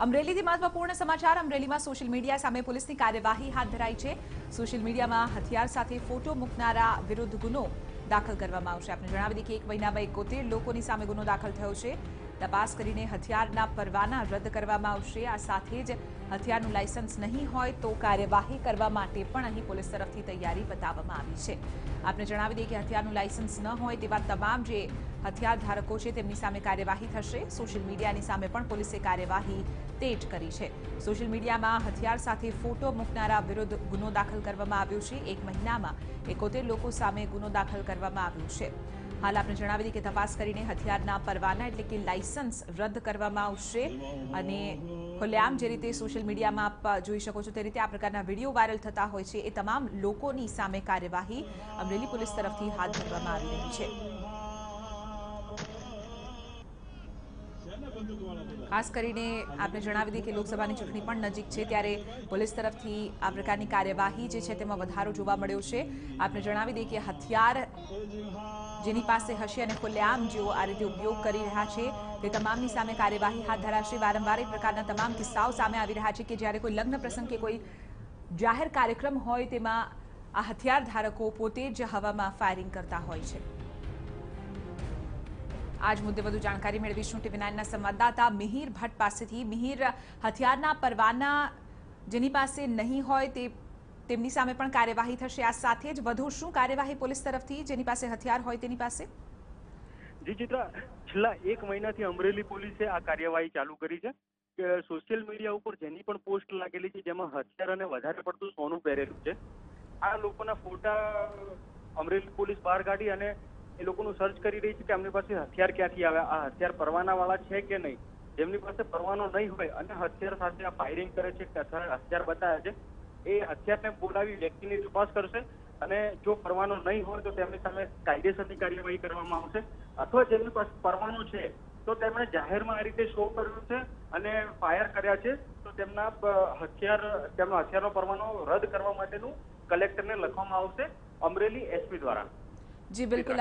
અમરેલીથી મહત્વપૂર્ણ સમાચાર અમરેલીમાં સોશિયલ મીડિયા સામે પોલીસની કાર્યવાહી હાથ ધરાઈ છે। સોશિયલ મીડિયામાં હથિયાર સાથે ફોટો મૂકનારા વિરુદ્ધ ગુનો દાખલ કરવામાં આવશે। આપને જણાવી દઈએ કે એક મહિનામાં 71 લોકોની સામે ગુનો દાખલ થયો છે। તપાસ કરીને હથિયારના પરવાના રદ કરવામાં આવશે। આ સાથે જ હથિયારનું લાયસન્સ નહીં હોય તો કાર્યવાહી કરવા માટે પણ અહીં પોલીસ તરફથી તૈયારી બતાવવામાં આવી છે। આપને જણાવી દઈએ કે હથિયારનું લાયસન્સ ન હોય તેવા તમામ જે હથિયાર ધારકો છે તેમની સામે કાર્યવાહી થશે। સોશિયલ મીડિયાની સામે પણ પોલીસે કાર્યવાહી તેજ કરી છે। સોશિયલ મીડિયામાં હથિયાર સાથે ફોટો મૂકનારા વિરુદ્ધ ગુનો દાખલ કરવામાં આવ્યો છે। એક મહિનામાં 71 લોકો સામે ગુનો દાખલ કરવામાં આવ્યો છે। હાલ આપણે જણાવી દઈએ કે તપાસ કરીને હથિયારના પરવાના એટલે કે લાયસન્સ રદ કરવામાં આવશે અને ખુલ્લેઆમ જે રીતે સોશિયલ મીડિયામાં આપ જોઈ શકો છો તે રીતે આ પ્રકારના વિડીયો વાયરલ થતા હોય છે એ તમામ લોકોની સામે કાર્યવાહી અમરેલી પોલીસ તરફથી હાથ ધરવામાં આવી રહી છે। ખાસ કરીને આપણે જણાવી દઈએ કે લોકસભાની ચૂંટણી પણ નજીક છે ત્યારે પોલીસ તરફથી આ પ્રકારની કાર્યવાહી જે છે તેમાં વધારો જોવા મળ્યો છે। આપણે જણાવી દઈએ કે હથિયાર જેની પાસે હશે અને ખુલ્લેઆમ જેઓ આ રીતે ઉપયોગ કરી રહ્યા છે તે તમામની સામે કાર્યવાહી હાથ ધરાશે। વારંવાર એ પ્રકારના તમામ કિસ્સાઓ સામે આવી રહ્યા છે કે જ્યારે કોઈ લગ્ન પ્રસંગ કે કોઈ જાહેર કાર્યક્રમ હોય તેમાં આ હથિયાર ધારકો પોતે જ હવામાં ફાયરિંગ કરતા હોય છે। આજ મુદ્દે વધુ જાણકારી મેળવીશું ટીવી9ના સંવાદદાતા મિહિર ભટ્ટ પાસેથી। મિહિર, હથિયારના પરવાના જેની પાસે નહીં હોય તેમની સામે પણ કાર્યવાહી થશે। આ સાથે જ વધુ શું કાર્યવાહી પોલીસ તરફથી જેની પાસે હથિયાર હોય તેની પાસે? જી ચિત્રા, છેલ્લા એક મહિનાથી અમરેલી પોલીસે આ કાર્યવાહી ચાલુ કરી છે કે સોશિયલ મીડિયા ઉપર જેની પણ પોસ્ટ લાગેલી છે જેમાં હથિયાર અને વધારે પડતું સોનું પહેરેલું છે આ લોકોના ફોટા અમરેલી પોલીસ બહાર કાઢી અને એ લોકોનું સર્ચ કરી રહી છે કે એમની પાસે હથિયાર ક્યાંથી આવે, આ હથિયાર પરવાના વાળા છે કે નહીં। જેમની પાસે પરવાનો નહીં હોય અને હથિયાર સાથે આ ફાયરિંગ કરે છે, હથિયાર બતાવે છે, એ હથિયારને બોલાવી વ્યક્તિની તપાસ કરશે અને જો પરવાનો નહીં હોય તો તેમની સામે કાયદેસરની કાર્યવાહી કરવામાં આવશે। અથવા જેમની પાસે પરવાનો છે તો તેમણે જાહેરમાં આ રીતે શો કર્યો છે અને ફાયર કર્યા છે તો તેમનો હથિયારનો પરવાનો રદ કરવા માટેનું કલેક્ટરને લખવામાં આવશે અમરેલી એસપી દ્વારા। જી બિલકુલ।